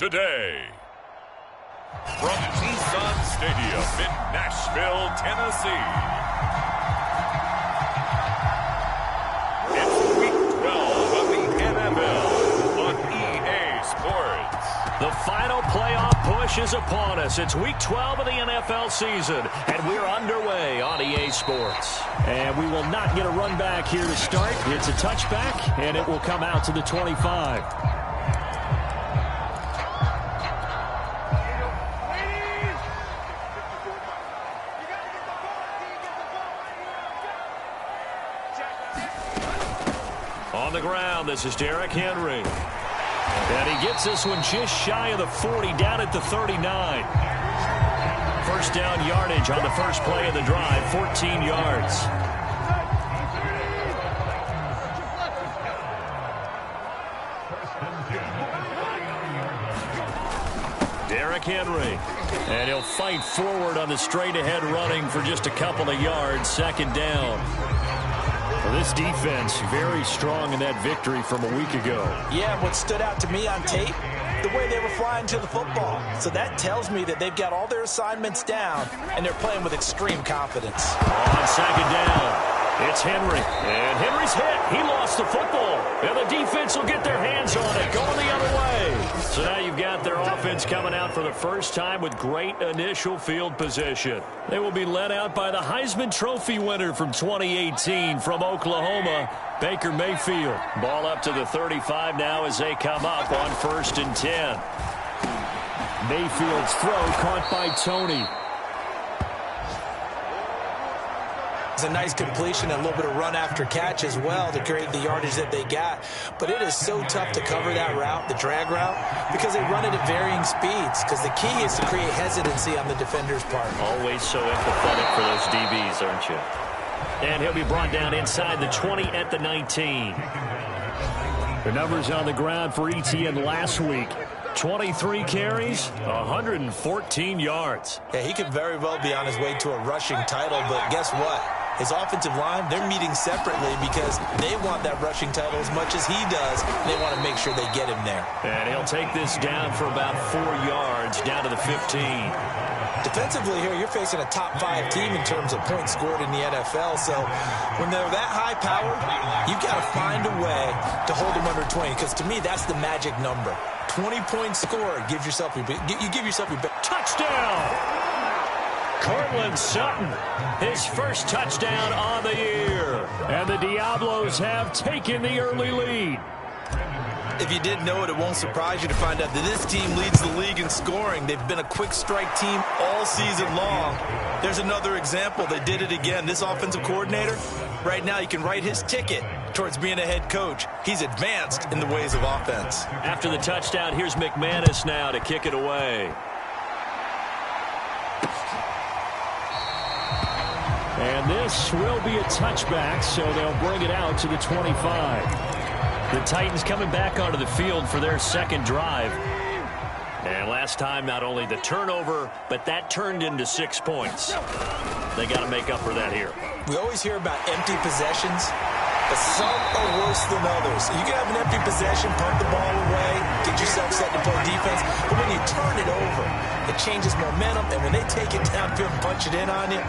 today. From Nissan Stadium in Nashville, Tennessee. It's Week 12 of the NFL on EA Sports. The final playoff push is upon us. It's Week 12 of the NFL season, and we're underway on EA Sports. And we will not get a run back here to start. It's a touchback, and it will come out to the 25. On the ground, this is Derrick Henry. And he gets this one just shy of the 40, down at the 39. First down yardage on the first play of the drive, 14 yards. Derrick Henry. And he'll fight forward on the straight-ahead running for just a couple of yards, second down. Well, this defense very strong in that victory from a week ago. Yeah, what stood out to me on tape, the way they were flying to the football. So that tells me that they've got all their assignments down, and they're playing with extreme confidence. On second down, it's Henry. And Henry's hit. He lost the football. And the defense will get their hands on it, going the other way. So now you've got their offense coming out for the first time with great initial field position. They will be led out by the Heisman Trophy winner from 2018 from Oklahoma, Baker Mayfield. Ball up to the 35 now as they come up on 1st and 10. Mayfield's throw caught by Tony. It's a nice completion and a little bit of run after catch as well to create the yardage that they got. But it is so tough to cover that route, the drag route, because they run it at varying speeds. Because the key is to create hesitancy on the defender's part. Always so empathetic for those DBs, aren't you? And he'll be brought down inside the 20 at the 19. The numbers on the ground for Etienne last week. 23 carries, 114 yards. Yeah, he could very well be on his way to a rushing title, but guess what? His offensive line, they're meeting separately because they want that rushing title as much as he does. They want to make sure they get him there. And he'll take this down for about 4 yards, down to the 15. Defensively here, you're facing a top-5 team in terms of points scored in the NFL. So when they're that high-powered, you've got to find a way to hold them under 20. Because to me, that's the magic number. 20 points scored gives yourself you give yourself your touchdown. Cortland Sutton, his first touchdown on the year. And the Diablos have taken the early lead. If you didn't know it, it won't surprise you to find out that this team leads the league in scoring. They've been a quick strike team all season long. There's another example. They did it again. This offensive coordinator, right now you can write his ticket towards being a head coach. He's advanced in the ways of offense. After the touchdown, here's McManus now to kick it away. And this will be a touchback, so they'll bring it out to the 25. The Titans coming back onto the field for their second drive. And last time, not only the turnover, but that turned into 6 points. They got to make up for that here. We always hear about empty possessions, but some are worse than others. You can have an empty possession, punt the ball away, get yourself set to play defense, but when you turn it over, it changes momentum, and when they take it downfield and punch it in on you,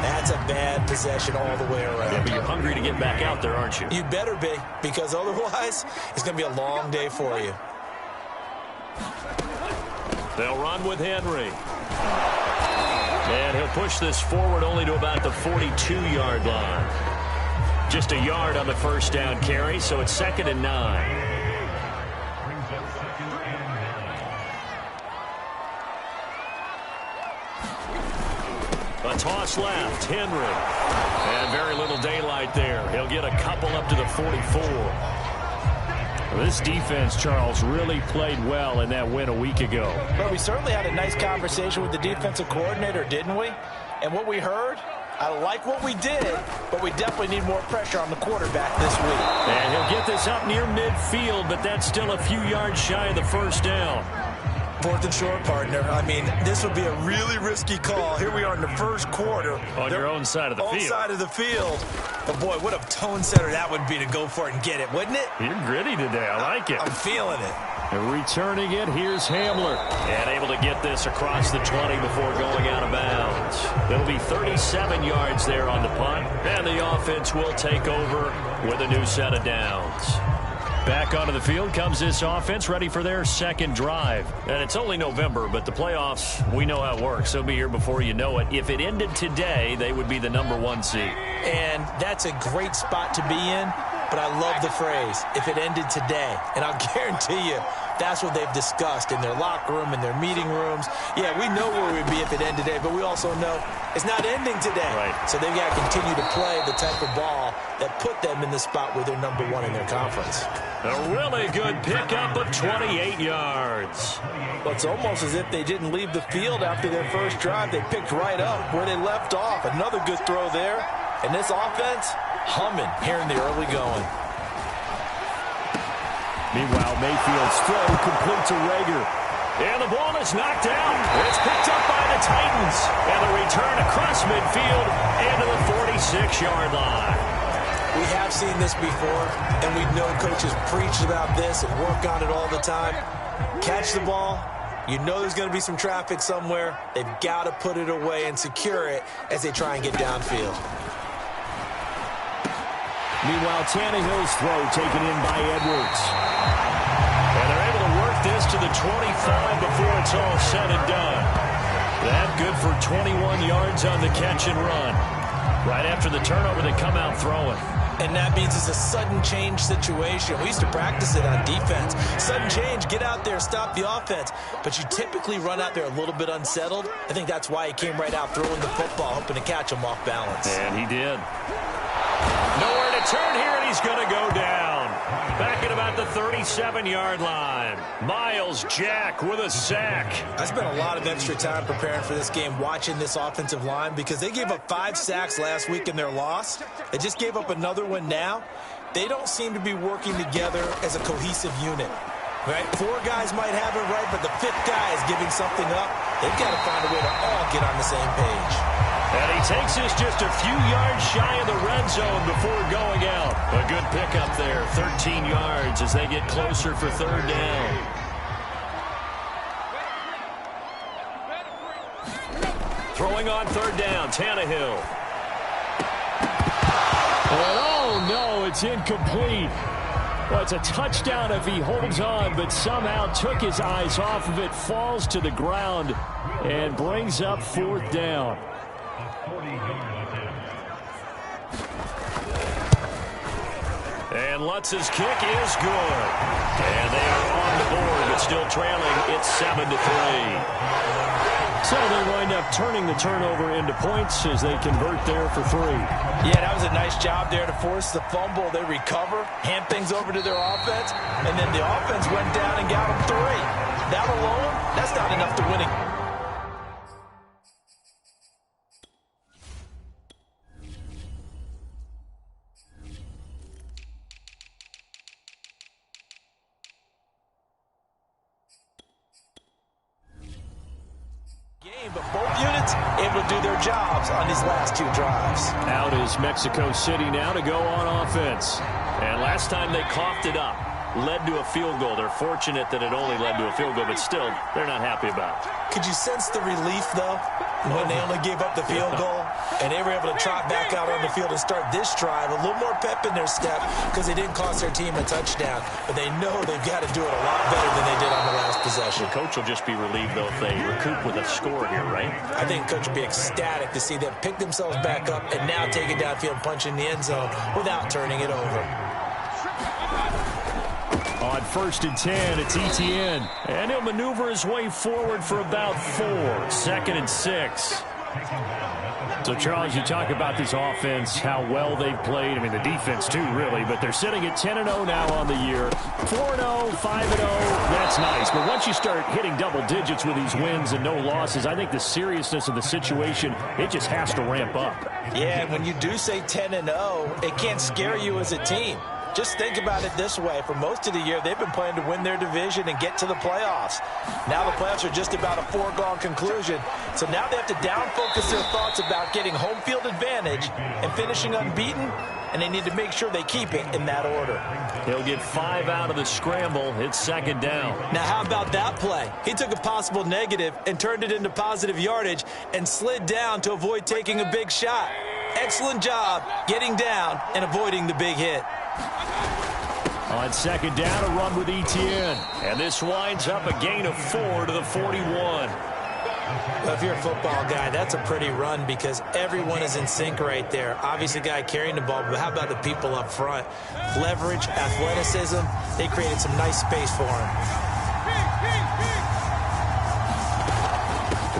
that's a bad possession all the way around. Yeah, but you're hungry to get back out there, aren't you? You better be, because otherwise, it's going to be a long day for you. They'll run with Henry. And he'll push this forward only to about the 42-yard line. Just a yard on the first down carry, so it's 2nd and 9. A toss left, Henry. And very little daylight there. He'll get a couple up to the 44. Well, this defense, Charles, really played well in that win a week ago. Well, we certainly had a nice conversation with the defensive coordinator, didn't we? And what we heard, I like what we did, but we definitely need more pressure on the quarterback this week. And he'll get this up near midfield, but that's still a few yards shy of the first down. 4th and short, partner. I mean, this would be a really risky call. Here we are in the first quarter. On your own side of the field. Own side of the field. But, boy, what a tone setter that would be to go for it and get it, wouldn't it? You're gritty today. I like it. I'm feeling it. Returning it, here's Hamler. And able to get this across the 20 before going out of bounds. It'll be 37 yards there on the punt. And the offense will take over with a new set of downs. Back onto the field comes this offense, ready for their second drive. And it's only November, but the playoffs, we know how it works. They'll be here before you know it. If it ended today, they would be the #1 seed. And that's a great spot to be in, but I love the phrase, if it ended today. And I'll guarantee you, that's what they've discussed in their locker room, in their meeting rooms. Yeah, we know where we'd be if it ended today, but we also know it's not ending today. Right. So they've got to continue to play the type of ball that put them in the spot where they're #1 in their conference. A really good pickup of 28 yards. Well, it's almost as if they didn't leave the field after their first drive. They picked right up where they left off. Another good throw there. And this offense, humming here in the early going. Meanwhile, Mayfield's throw complete to Rager. And the ball is knocked out. It's picked up by the Titans. And the return across midfield into the 46-yard line. We have seen this before, and we know coaches preach about this and work on it all the time. Catch the ball. You know there's going to be some traffic somewhere. They've got to put it away and secure it as they try and get downfield. Meanwhile, Tannehill's throw taken in by Edwards. And they're able to work this to the 25 before it's all said and done. That good for 21 yards on the catch and run. Right after the turnover, they come out throwing. And that means it's a sudden change situation. We used to practice it on defense. Sudden change, get out there, stop the offense. But you typically run out there a little bit unsettled. I think that's why he came right out throwing the football, hoping to catch him off balance. And he did. Nowhere to turn here, and he's going to go down. Back at about the 37-yard line. Miles Jack with a sack. I spent a lot of extra time preparing for this game, watching this offensive line, because they gave up 5 sacks last week in their loss. They just gave up another one now. They don't seem to be working together as a cohesive unit. Right? 4 guys might have it right, but the 5th guy is giving something up. They've got to find a way to all get on the same page. And he takes this just a few yards shy of the red zone before going out. A good pickup there, 13 yards as they get closer for 3rd down. Throwing on 3rd down, Tannehill. And oh no, it's incomplete. Well, it's a touchdown if he holds on, but somehow took his eyes off of it, falls to the ground, and brings up 4th down. And Lutz's kick is good. And they are on the board, but still trailing. It's 7-3. So they wind up turning the turnover into points as they convert there for 3. Yeah, that was a nice job there to force the fumble. They recover, hand things over to their offense, and then the offense went down and got them 3. That alone, that's not enough to win it. But both units able to do their jobs on these last 2 drives. Out is Mexico City now to go on offense. And last time they coughed it up, led to a field goal. They're fortunate that it only led to a field goal, but still, they're not happy about it. Could you sense the relief, though, when they only gave up the field goal? And they were able to trot back out on the field and start this drive. A little more pep in their step because they didn't cost their team a touchdown. But they know they've got to do it a lot better than they did on the last possession. The coach will just be relieved, though, if they recoup with a score here, right? I think coach will be ecstatic to see them pick themselves back up and now take it downfield, punch in the end zone without turning it over. On 1st and 10, it's Etienne. And he'll maneuver his way forward for about 4. 2nd and 6. So, Charles, you talk about this offense, how well they've played. I mean, the defense, too, really. But they're sitting at 10-0 now on the year. 4-0, 5-0, that's nice. But once you start hitting double digits with these wins and no losses, I think the seriousness of the situation, it just has to ramp up. Yeah, when you do say 10-0, it can't scare you as a team. Just think about it this way. For most of the year, they've been playing to win their division and get to the playoffs. Now the playoffs are just about a foregone conclusion. So now they have to down-focus their thoughts about getting home field advantage and finishing unbeaten, and they need to make sure they keep it in that order. He'll get 5 out of the scramble. It's second down. Now, how about that play? He took a possible negative and turned it into positive yardage and slid down to avoid taking a big shot. Excellent job getting down and avoiding the big hit. On second down, a run with Etienne. And this winds up a gain of 4 to the 41. Well, if you're a football guy, that's a pretty run because everyone is in sync right there. Obviously, the guy carrying the ball, but how about the people up front? Leverage, athleticism, they created some nice space for him.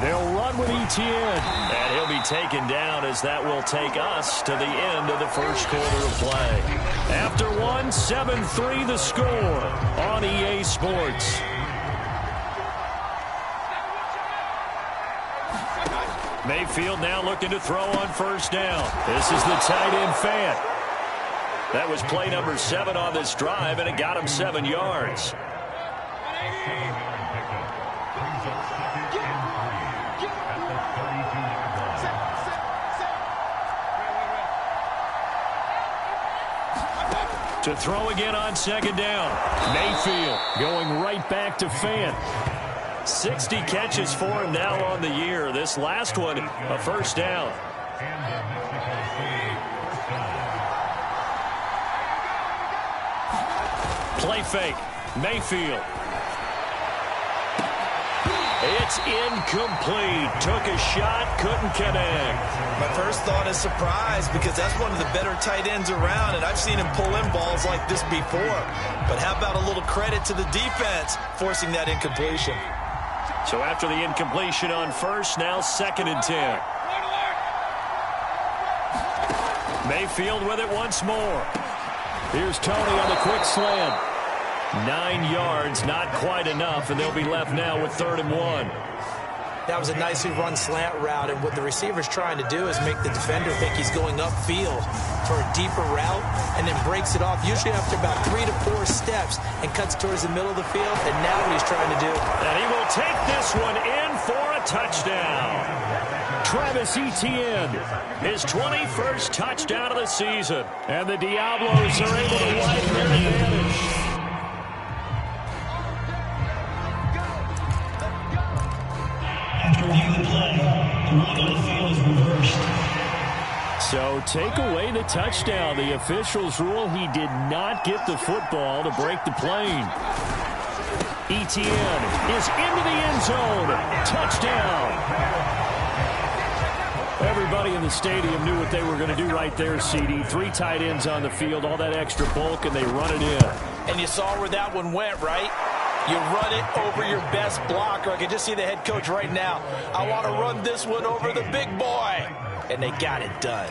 They'll run with Etienne, and he'll be taken down as that will take us to the end of the first quarter of play. After one, 7-3 the score on EA Sports. Mayfield now looking to throw on first down. This is the tight end Fant. That was play number 7 on this drive, and it got him 7 yards. To throw again on second down. Mayfield going right back to Fant. 60 catches for him now on the year. This last one, a first down. Play fake. Mayfield. It's incomplete. Took a shot, couldn't connect. My first thought is surprise because that's one of the better tight ends around, and I've seen him pull in balls like this before. But how about a little credit to the defense forcing that incompletion? So after the incompletion on first, now 2nd and 10. Mayfield with it once more. Here's Tony on the quick slant. 9 yards, not quite enough, and they'll be left now with 3rd and 1. That was a nicely run slant route, and what the receiver's trying to do is make the defender think he's going upfield for a deeper route and then breaks it off, usually after about 3 to 4 steps, and cuts towards the middle of the field, and now what he's trying to do. And he will take this one in for a touchdown. Travis Etienne, his 21st touchdown of the season, and the Diablos are able to widen their advantage. So take away the touchdown. The officials rule he did not get the football to break the plane. Etienne is into the end zone. Touchdown. Everybody in the stadium knew what they were going to do right there, CD. 3 tight ends on the field, all that extra bulk, and they run it in. And you saw where that one went, right? You run it over your best blocker. I can just see the head coach right now. I want to run this one over the big boy. And they got it done.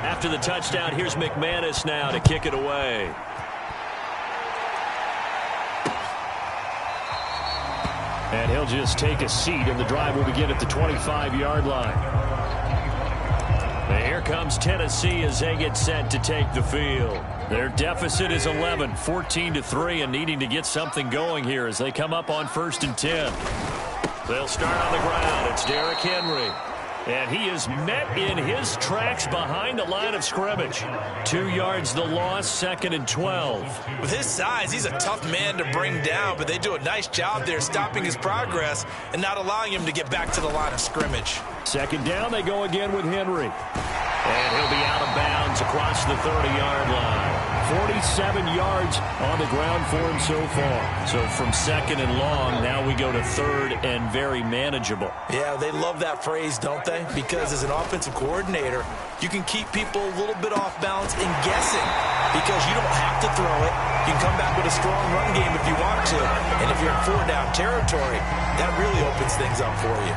After the touchdown, here's McManus now to kick it away. And he'll just take a seat, and the drive will begin at the 25-yard line. And here comes Tennessee as they get set to take the field. Their deficit is 11, 14-3, and needing to get something going here as they come up on 1st and 10. They'll start on the ground. It's Derrick Henry. And he is met in his tracks behind the line of scrimmage. 2 yards the loss, 2nd and 12. With his size, he's a tough man to bring down, but they do a nice job there stopping his progress and not allowing him to get back to the line of scrimmage. 2nd down, they go again with Henry. And he'll be out of bounds across the 30-yard line. 47 yards on the ground for him so far. So from 2nd and long, now we go to 3rd and very manageable. Yeah, they love that phrase, don't they? Because as an offensive coordinator, you can keep people a little bit off balance and guessing because you don't have to throw it. You can come back with a strong run game if you want to. And if you're in 4-down territory, that really opens things up for you.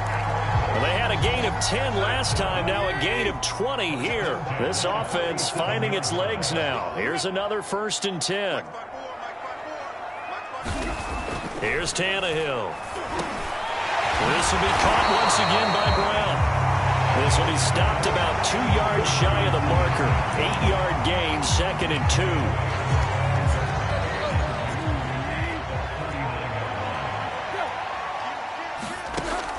Well, they had a gain of 10 last time, now a gain of 20 here. This offense finding its legs now. Here's another 1st and 10. Here's Tannehill. This will be caught once again by Brown. This will be stopped about 2 yards shy of the marker. 8-yard gain, 2nd and 2.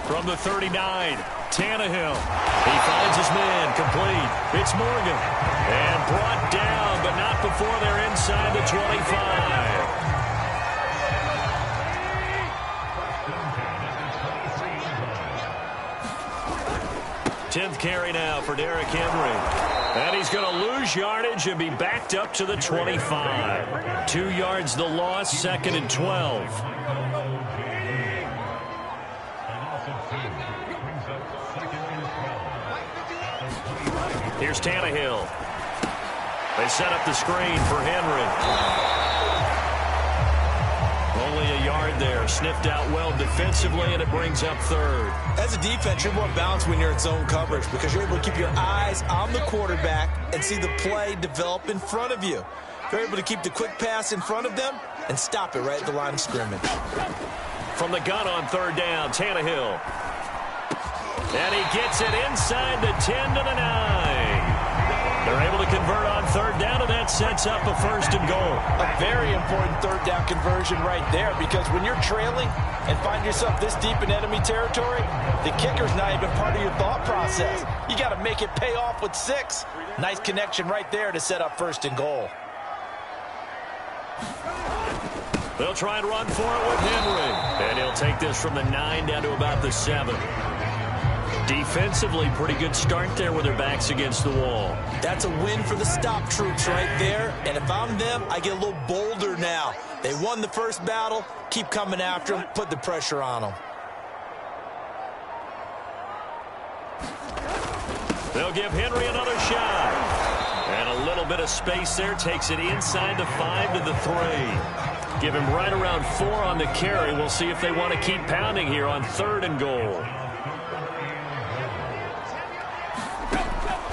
From the 39, Tannehill. He finds his man, complete. It's Morgan. And brought down, but not before they're inside the 25. 10th carry now for Derrick Henry. And he's going to lose yardage and be backed up to the 25. 2 yards the loss, 2nd and 12. Here's Tannehill. They set up the screen for Henry. Only a yard there. Sniffed out well defensively, and it brings up 3rd. As a defense, you're more balanced when you're in zone coverage because you're able to keep your eyes on the quarterback and see the play develop in front of you. You're able to keep the quick pass in front of them and stop it right at the line of scrimmage. From the gun on 3rd down, Tannehill. And he gets it inside the 10 to the 9. They're able to convert on 3rd down, and that sets up a 1st and goal. A very important 3rd down conversion right there, because when you're trailing and find yourself this deep in enemy territory, the kicker's not even part of your thought process. You got to make it pay off with 6. Nice connection right there to set up 1st and goal. They'll try and run for it with Henry. And he'll take this from the 9 down to about the 7. Defensively, pretty good start there with their backs against the wall. That's a win for the stop troops right there. And if I'm them, I get a little bolder now. They won the first battle. Keep coming after them. Put the pressure on them. They'll give Henry another shot. And a little bit of space there. Takes it inside the 5 to the 3. Give him right around 4 on the carry. We'll see if they want to keep pounding here on 3rd and goal.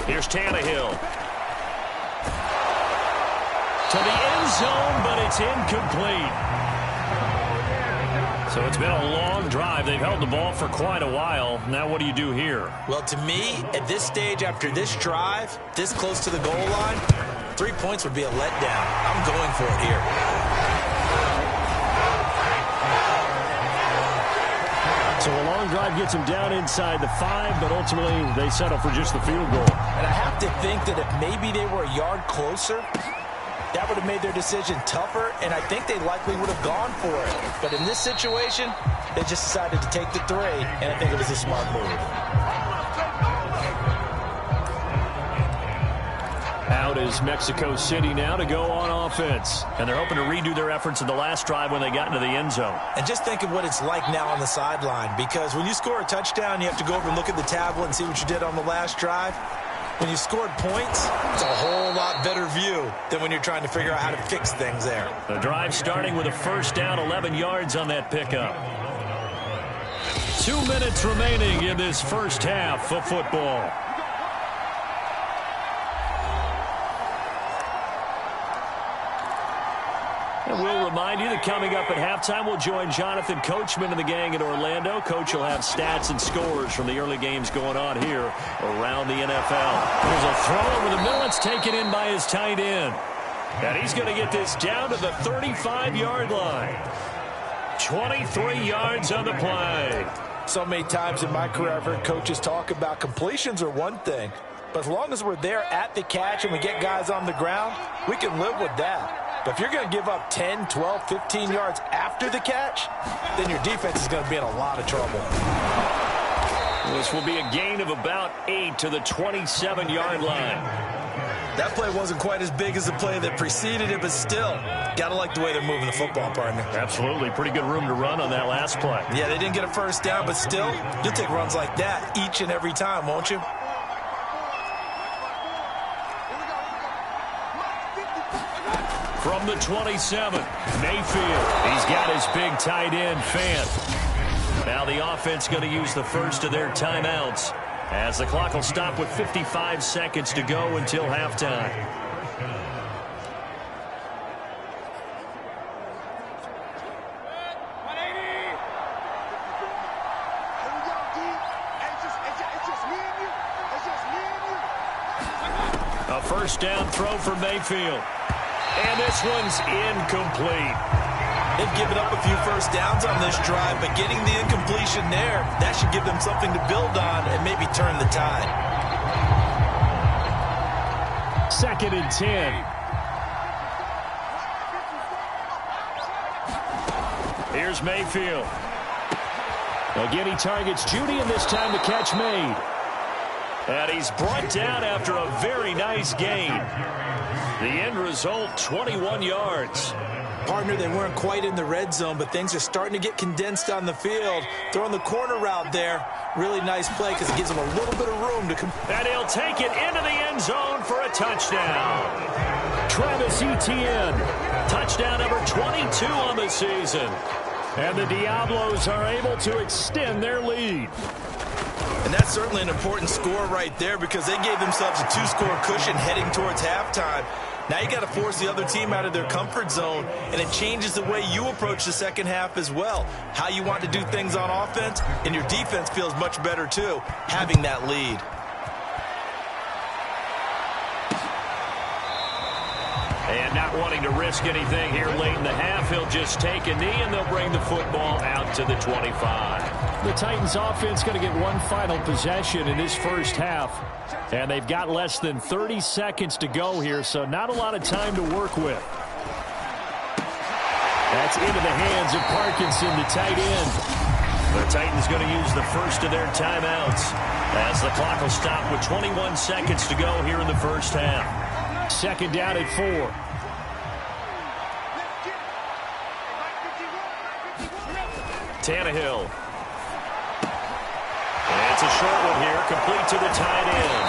Here's Tannehill. To the end zone, but it's incomplete. So it's been a long drive. They've held the ball for quite a while. Now what do you do here? Well, to me, at this stage, after this drive, this close to the goal line, 3 points would be a letdown. I'm going for it here. So a long drive gets them down inside the 5, but ultimately they settle for just the field goal. And I have to think that if maybe they were a yard closer, that would have made their decision tougher, and I think they likely would have gone for it. But in this situation, they just decided to take the 3, and I think it was a smart move. Out is Mexico City now to go on offense. And they're hoping to redo their efforts in the last drive when they got into the end zone. And just think of what it's like now on the sideline, because when you score a touchdown, you have to go over and look at the tablet and see what you did on the last drive. When you scored points, it's a whole lot better view than when you're trying to figure out how to fix things there. The drive starting with a 1st down, 11 yards on that pickup. 2 minutes remaining in this first half of football. And we'll remind you that coming up at halftime, we'll join Jonathan Coachman and the gang in Orlando. Coach will have stats and scores from the early games going on here around the NFL. There's a throw over the middle. It's taken in by his tight end. And he's going to get this down to the 35-yard line. 23 yards on the play. So many times in my career, I've heard coaches talk about completions are one thing. But as long as we're there at the catch and we get guys on the ground, we can live with that. But if you're going to give up 10, 12, 15 yards after the catch, then your defense is going to be in a lot of trouble. This will be a gain of about 8 to the 27-yard line. That play wasn't quite as big as the play that preceded it, but still, got to like the way they're moving the football, partner. Absolutely. Pretty good room to run on that last play. Yeah, they didn't get a 1st down, but still, you'll take runs like that each and every time, won't you? From the 27, Mayfield. He's got his big tight end, Fant. Now the offense going to use the first of their timeouts as the clock will stop with 55 seconds to go until halftime. A first down throw for Mayfield. And this one's incomplete. They've given up a few first downs on this drive, but getting the incompletion there, that should give them something to build on and maybe turn the tide. 2nd and 10. Here's Mayfield. Again, he targets Judy, and this time the catch made. And he's brought down after a very nice gain. The end result, 21 yards. Partner, they weren't quite in the red zone, but things are starting to get condensed on the field. Throwing the corner route there, really nice play because it gives them a little bit of room to come. And he'll take it into the end zone for a touchdown. Travis Etienne, touchdown number 22 on the season. And the Diablos are able to extend their lead. And that's certainly an important score right there because they gave themselves a 2-score cushion heading towards halftime. Now you got to force the other team out of their comfort zone, and it changes the way you approach the second half as well. How you want to do things on offense, and your defense feels much better too, having that lead. And not wanting to risk anything here late in the half, he'll just take a knee, and they'll bring the football out to the 25. The Titans offense going to get one final possession in this first half. And they've got less than 30 seconds to go here, so not a lot of time to work with. That's into the hands of Parkinson, the tight end. The Titans going to use the first of their timeouts as the clock will stop with 21 seconds to go here in the first half. 2nd down at 4. Tannehill. And it's a short one here, complete to the tight end.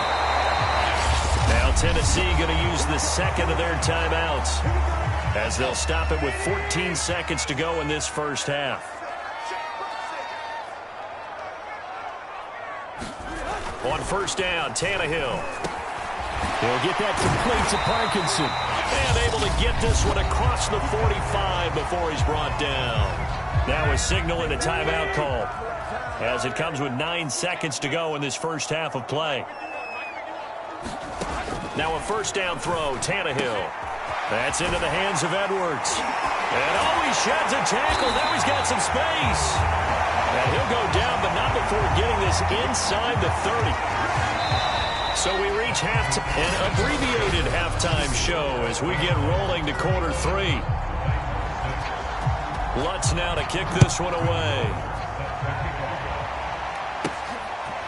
Now Tennessee going to use the second of their timeouts as they'll stop it with 14 seconds to go in this first half. On first down, Tannehill. He'll get that complete to Parkinson. And able to get this one across the 45 before he's brought down. Now a signal and a timeout call as it comes with 9 seconds to go in this first half of play. Now a first down throw, Tannehill. That's into the hands of Edwards. And he sheds a tackle. Now he's got some space. And he'll go down, but not before getting this inside the 30. So we reach halftime, an abbreviated halftime show as we get rolling to quarter 3. Lutz now to kick this one away.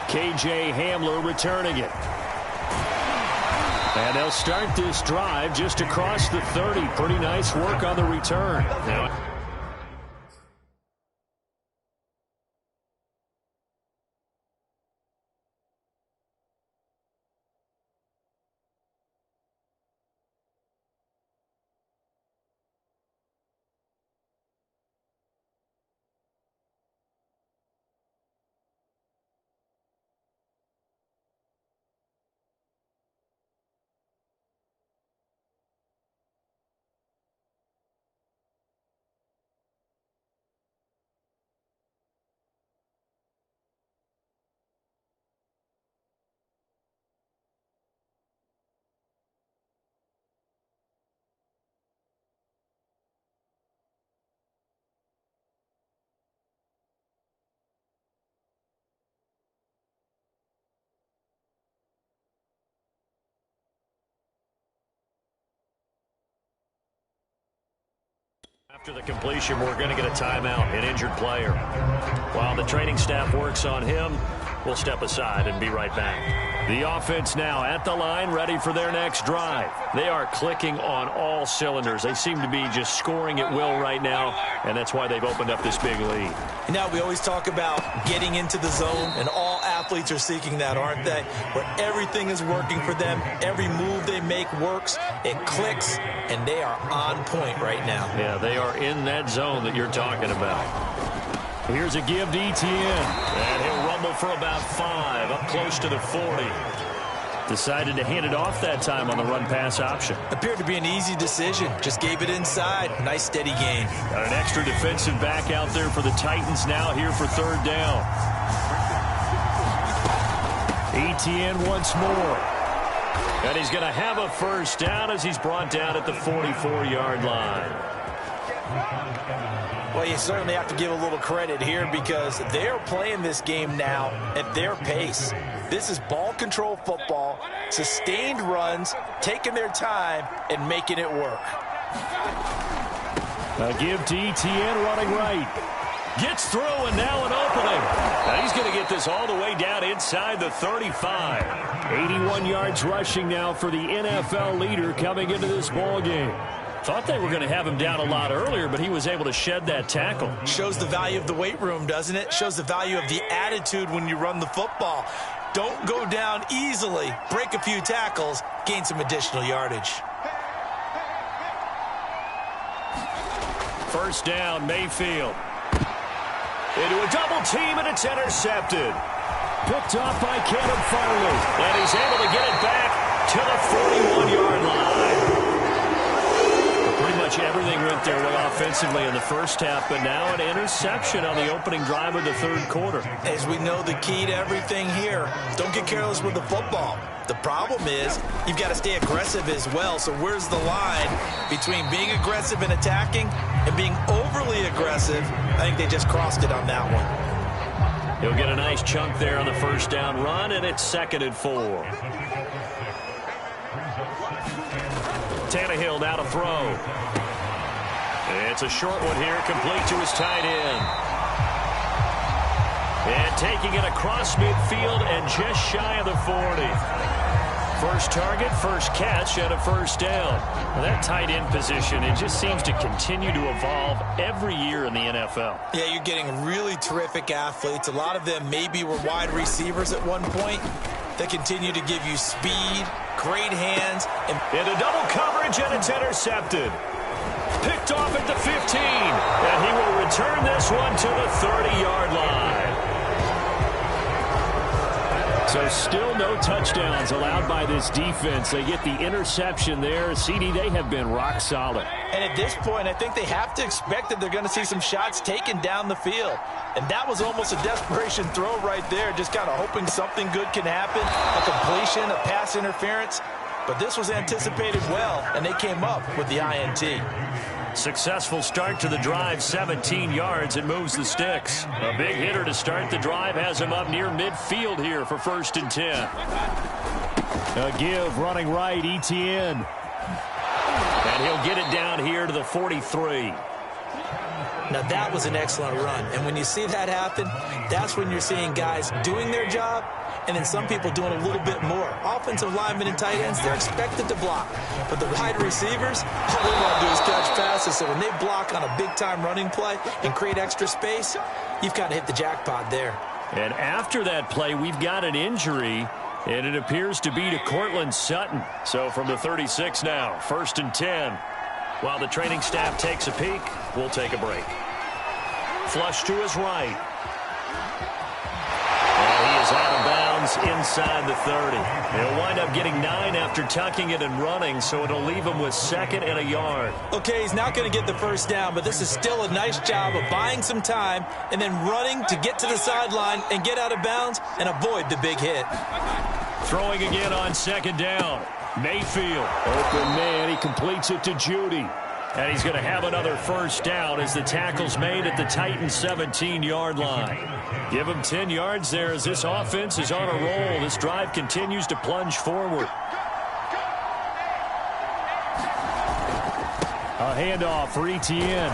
KJ Hamler returning it. And they'll start this drive just across the 30. Pretty nice work on the return. Now, after the completion, we're going to get a timeout, an injured player. While the training staff works on him, we'll step aside and be right back. The offense now at the line, ready for their next drive. They are clicking on all cylinders. They seem to be just scoring at will right now, and that's why they've opened up this big lead. Now, we always talk about getting into the zone, and all athletes are seeking that, aren't they? Where everything is working for them, every move they make works, it clicks, and they are on point right now. Yeah, they are in that zone that you're talking about. Here's a give to Etienne, and he'll rumble for about 5, up close to the 40. Decided to hand it off that time on the run-pass option. Appeared to be an easy decision. Just gave it inside. Nice, steady gain. Got an extra defensive back out there for the Titans now here for third down. Etienne once more. And he's going to have a first down as he's brought down at the 44-yard line. Well, you certainly have to give a little credit here because they're playing this game now at their pace. This is ball control football, sustained runs, taking their time, and making it work. A give to Etienne running right. Gets through and now an opening. Now he's going to get this all the way down inside the 35. 81 yards rushing now for the NFL leader coming into this ball game. Thought they were going to have him down a lot earlier, but he was able to shed that tackle. Shows the value of the weight room, doesn't it? Shows the value of the attitude when you run the football. Don't go down easily. Break a few tackles. Gain some additional yardage. First down, Mayfield. Into a double team, and it's intercepted. Picked off by Caleb Farley. And he's able to get it back to the 41-yard line. Pretty much everything went their way offensively in the first half, but now an interception on the opening drive of the third quarter. As we know, the key to everything here, don't get careless with the football. The problem is you've got to stay aggressive as well. So where's the line between being aggressive and attacking and being overly aggressive? I think they just crossed it on that one. He'll get a nice chunk there on the first down run, and it's 2nd and 4. Tannehill now to throw. It's a short one here, complete to his tight end. And taking it across midfield and just shy of the 40. First target, first catch, and a first down. Well, that tight end position, it just seems to continue to evolve every year in the NFL. Yeah, you're getting really terrific athletes. A lot of them maybe were wide receivers at one point. They continue to give you speed, great hands. And into double coverage, and it's intercepted. Picked off at the 15. And he will return this one to the 30-yard line. So still no touchdowns allowed by this defense. They get the interception there. CD, they have been rock solid. And at this point, I think they have to expect that they're going to see some shots taken down the field. And that was almost a desperation throw right there, just kind of hoping something good can happen, a completion, a pass interference. But this was anticipated well, and they came up with the INT. Successful start to the drive, 17 yards, and moves the sticks. A big hitter to start the drive has him up near midfield here for 1st and 10. A give running right, Etienne. And he'll get it down here to the 43. Now that was an excellent run, and when you see that happen, that's when you're seeing guys doing their job, and then some people doing a little bit more. Offensive linemen and tight ends, they're expected to block. But the wide receivers, all they want to do is catch passes. So when they block on a big-time running play and create extra space, you've kind of hit the jackpot there. And after that play, we've got an injury, and it appears to be to Cortland Sutton. So from the 36 now, 1st and 10. While the training staff takes a peek, we'll take a break. Flush to his right. And he is out of bounds inside the 30. He'll wind up getting 9 after tucking it and running, so it'll leave him with 2nd and a yard. Okay, he's not going to get the first down, but this is still a nice job of buying some time and then running to get to the sideline and get out of bounds and avoid the big hit. Throwing again on 2nd down. Mayfield, open man, he completes it to Judy. And he's going to have another first down as the tackle's made at the Titans' 17-yard line. Give him 10 yards there as this offense is on a roll. This drive continues to plunge forward. A handoff for Etienne.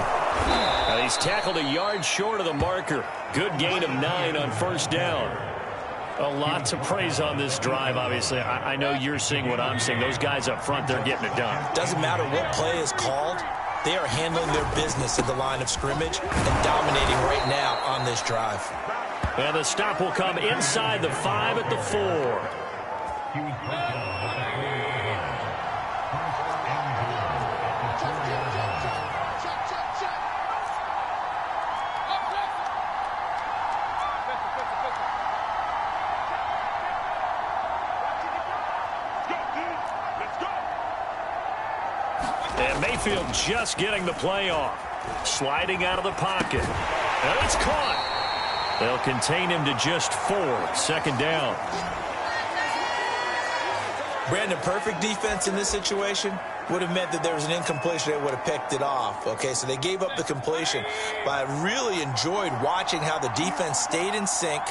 And he's tackled a yard short of the marker. Good gain of 9 on first down. A lot to praise on this drive, obviously. I know you're seeing what I'm seeing. Those guys up front, they're getting it done. Doesn't matter what play is called. They are handling their business at the line of scrimmage and dominating right now on this drive. And the stop will come inside the 5 at the 4. And Mayfield just getting the play off. Sliding out of the pocket. And it's caught. They'll contain him to just 4. 2nd down. Brandon, perfect defense in this situation would have meant that there was an incompletion that would have picked it off. Okay, so they gave up the completion. But I really enjoyed watching how the defense stayed in sync,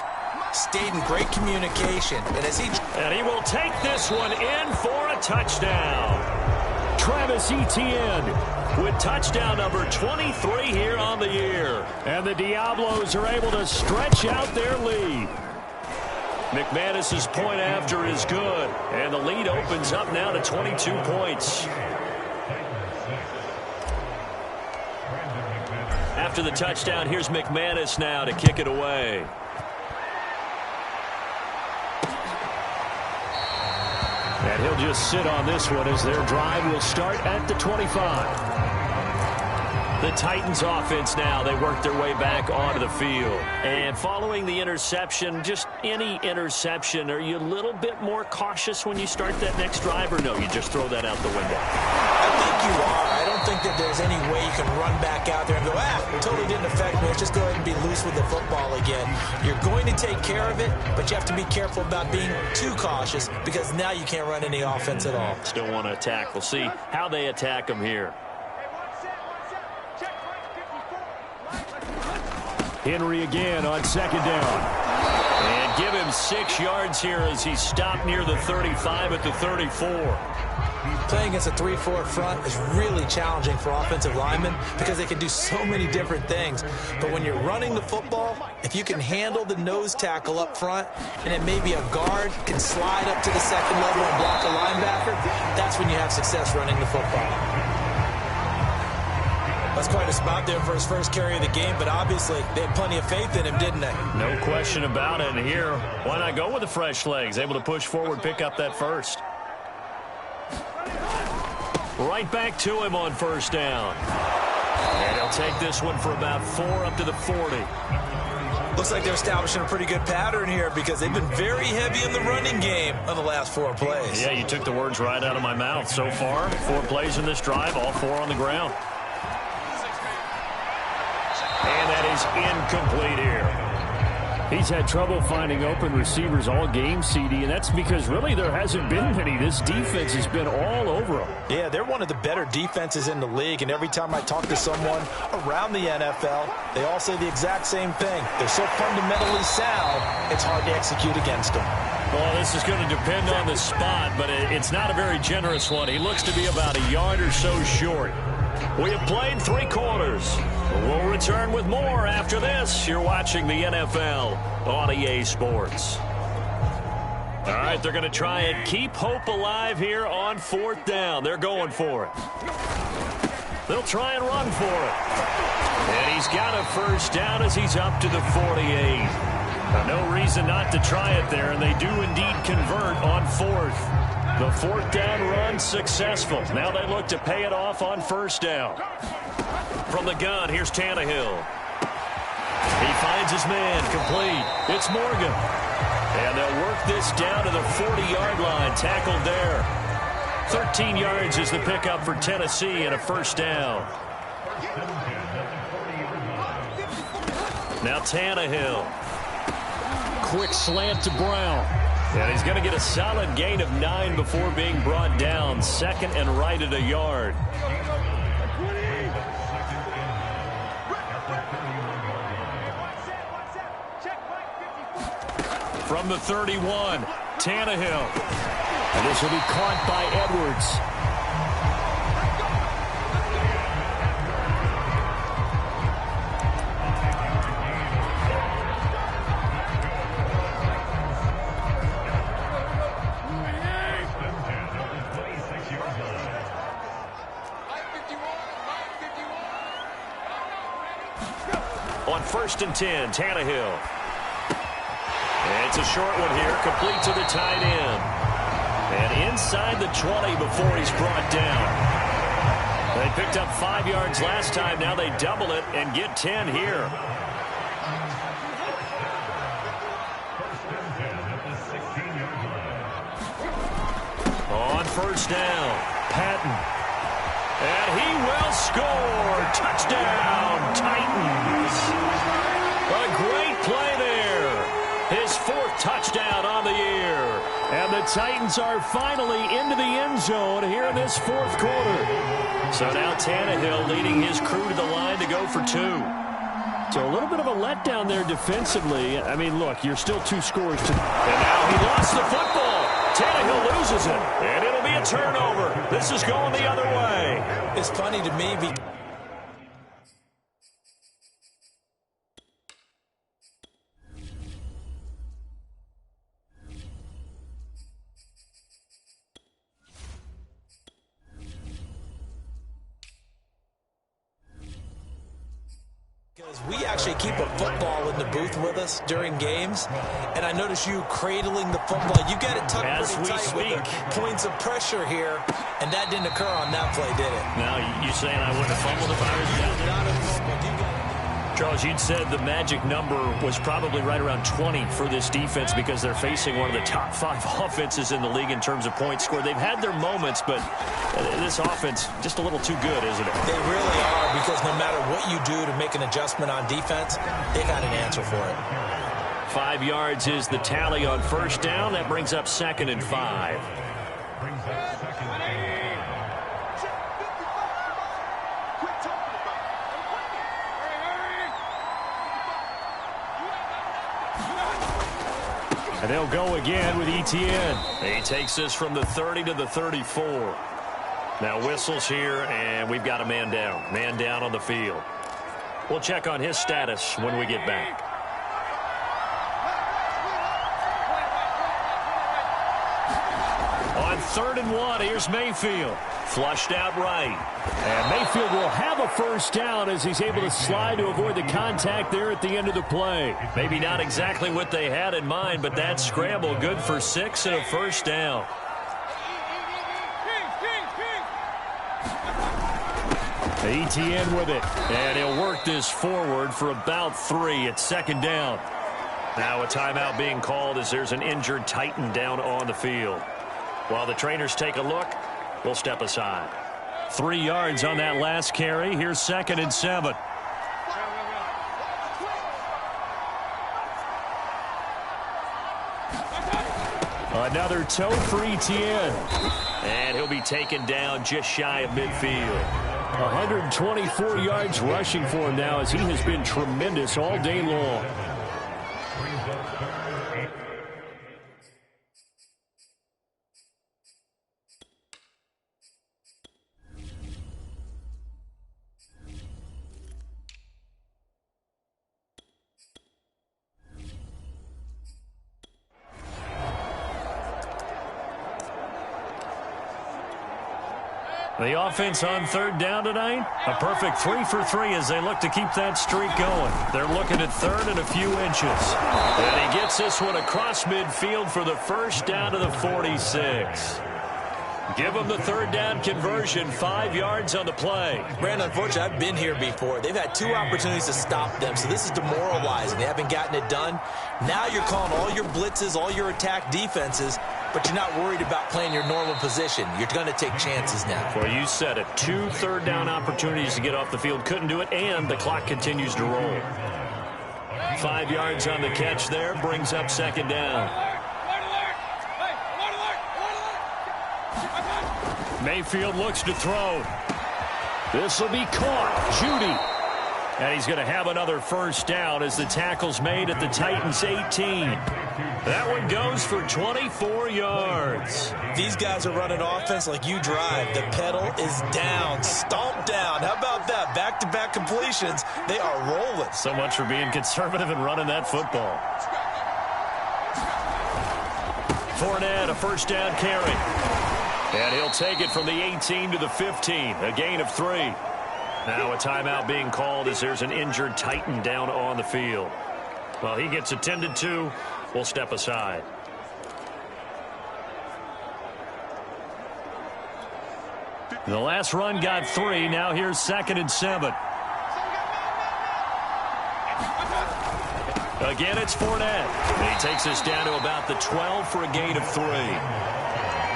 stayed in great communication. And he will take this one in for a touchdown. Travis Etienne with touchdown number 23 here on the year. And the Diablos are able to stretch out their lead. McManus's point after is good. And the lead opens up now to 22 points. After the touchdown, here's McManus now to kick it away. And he'll just sit on this one as their drive will start at the 25. The Titans offense now, they work their way back onto the field. And following the interception, just any interception, are you a little bit more cautious when you start that next drive, or no, you just throw that out the window? I think you are. I don't think that there's any way you can run back out there and go, it totally didn't affect me. Let's just go ahead and be loose with the football again. You're going to take care of it, but you have to be careful about being too cautious because now you can't run any offense at all. Still want to attack. We'll see how they attack them here. Henry again on second down. And give him 6 yards here as he stopped near the 35 at the 34. Playing against a 3-4 front is really challenging for offensive linemen because they can do so many different things. But when you're running the football, if you can handle the nose tackle up front and then maybe a guard can slide up to the second level and block a linebacker, that's when you have success running the football. That's quite a spot there for his first carry of the game, but obviously they had plenty of faith in him, didn't they? No question about it. And here, why not go with the fresh legs? Able to push forward, pick up that first. Right back to him on first down. And he'll take this one for about 4 up to the 40. Looks like they're establishing a pretty good pattern here because they've been very heavy in the running game on the last 4 plays. Yeah, you took the words right out of my mouth. So far, 4 plays in this drive, all 4 on the ground. And that is incomplete here. He's had trouble finding open receivers all game, CD, and that's because really there hasn't been many. This defense has been all over them. Yeah, they're one of the better defenses in the league, and every time I talk to someone around the NFL, they all say the exact same thing. They're so fundamentally sound, it's hard to execute against them. Well, this is going to depend on the spot, but it's not a very generous one. He looks to be about a yard or so short. We have played 3 quarters. We'll return with more after this. You're watching the NFL on EA Sports. All right, they're going to try and keep hope alive here on 4th down. They're going for it. They'll try and run for it. And he's got a first down as he's up to the 48. No reason not to try it there, and they do indeed convert on 4th. The 4th down run successful. Now they look to pay it off on first down. From the gun, here's Tannehill. He finds his man, complete. It's Morgan. And they'll work this down to the 40-yard line, tackled there. 13 yards is the pickup for Tennessee and a first down. Now Tannehill. Quick slant to Brown. And he's going to get a solid gain of 9 before being brought down. 2nd and right at a yard. From the 31, Tannehill. And this will be caught by Edwards. On 1st and 10, Tannehill. And it's a short one here, complete to the tight end. And inside the 20 before he's brought down. They picked up 5 yards last time. Now they double it and get 10 here. On first down, Patton. And he will score. Touchdown, Titans. A great play there. His 4th touchdown on the year. And the Titans are finally into the end zone here in this fourth quarter. So now Tannehill leading his crew to the line to go for 2. So a little bit of a letdown there defensively. I mean, look, you're still 2 scores to... And now he lost the football. Tannehill loses it, and it'll be a turnover. This is going the other way. It's funny to me because... we actually keep a football in the booth with us during games, and I notice you cradling the football. You got it tucked pretty tight with the points of pressure here, and that didn't occur on that play, did it? Now, you saying I wouldn't have fumbled if I was down there? Not have fumbled. You got it. Charles, you'd said the magic number was probably right around 20 for this defense because they're facing one of the top 5 offenses in the league in terms of points scored. They've had their moments, but this offense just a little too good, isn't it? They really are, because no matter what you do to make an adjustment on defense, they got an answer for it. 5 yards is the tally on first down. That brings up 2nd and 5. And they'll go again with Etienne. He takes this from the 30 to the 34. Now whistles here, and we've got a man down. Man down on the field. We'll check on his status when we get back. On 3rd and 1, here's Mayfield. Flushed out right. And Mayfield will have a first down as he's able to slide to avoid the contact there at the end of the play. Maybe not exactly what they had in mind, but that scramble good for 6 and a first down. Etienne with it. And he'll work this forward for about 3 at 2nd down. Now a timeout being called as there's an injured Titan down on the field. While the trainers take a look, we'll step aside. 3 yards on that last carry. Here's 2nd and 7. Another toe for Etienne. And he'll be taken down just shy of midfield. 124 yards rushing for him now as he has been tremendous all day long. The offense on 3rd down tonight, a perfect 3 for 3 as they look to keep that streak going. They're looking at 3rd and a few inches. And he gets this one across midfield for the first down to the 46. Give them the 3rd down conversion, 5 yards on the play. Brandon, unfortunately, I've been here before. They've had 2 opportunities to stop them, so this is demoralizing. They haven't gotten it done. Now you're calling all your blitzes, all your attack defenses, but you're not worried about playing your normal position. You're going to take chances now. Well, you said it. 2 3rd down opportunities to get off the field. Couldn't do it, and the clock continues to roll. 5 yards on the catch there. Brings up 2nd down. Mayfield looks to throw. This will be caught. Judy. And he's going to have another first down as the tackle's made at the Titans' 18. That one goes for 24 yards. These guys are running offense like you drive. The pedal is down, stomped down. How about that? Back-to-back completions. They are rolling. So much for being conservative and running that football. Fournette, a first down carry. And he'll take it from the 18 to the 15, a gain of 3. Now a timeout being called as there's an injured Titan down on the field. Well, he gets attended to. We'll step aside. The last run got 3. Now here's 2nd and 7. Again, it's Fournette. He takes us down to about the 12 for a gain of 3.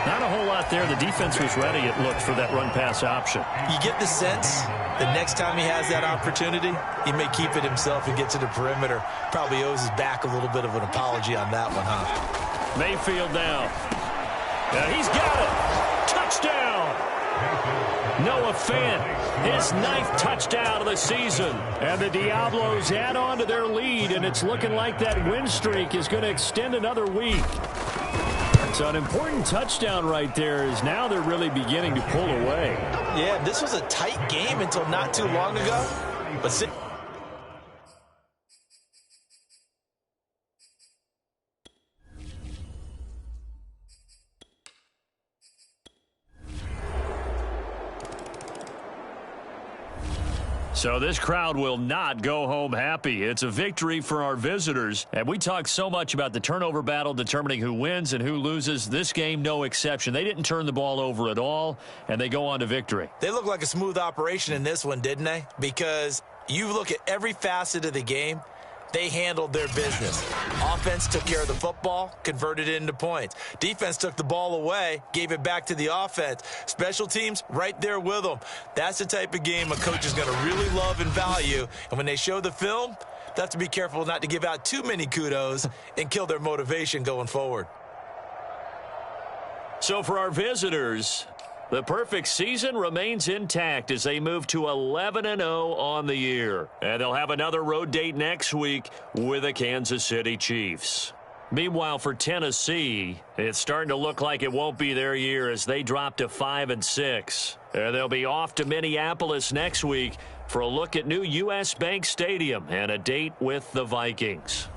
Not a whole lot there. The defense was ready, it looked, for that run-pass option. You get the sense the next time he has that opportunity, he may keep it himself and get to the perimeter. Probably owes his back a little bit of an apology on that one, huh? Mayfield now. And he's got it. Touchdown. Noah Fant, his 9th touchdown of the season. And the Diablos add on to their lead, and it's looking like that win streak is going to extend another week. So an important touchdown right there is now they're really beginning to pull away. Yeah, this was a tight game until not too long ago. But so this crowd will not go home happy. It's a victory for our visitors. And we talk so much about the turnover battle determining who wins and who loses. This game, no exception. They didn't turn the ball over at all, and they go on to victory. They look like a smooth operation in this one, didn't they? Because you look at every facet of the game, they handled their business. Offense took care of the football, converted it into points. Defense took the ball away, gave it back to the offense. Special teams, right there with them. That's the type of game a coach is going to really love and value. And when they show the film, they have to be careful not to give out too many kudos and kill their motivation going forward. So for our visitors, the perfect season remains intact as they move to 11-0 on the year. And they'll have another road date next week with the Kansas City Chiefs. Meanwhile, for Tennessee, it's starting to look like it won't be their year as they drop to 5-6. And they'll be off to Minneapolis next week for a look at new U.S. Bank Stadium and a date with the Vikings.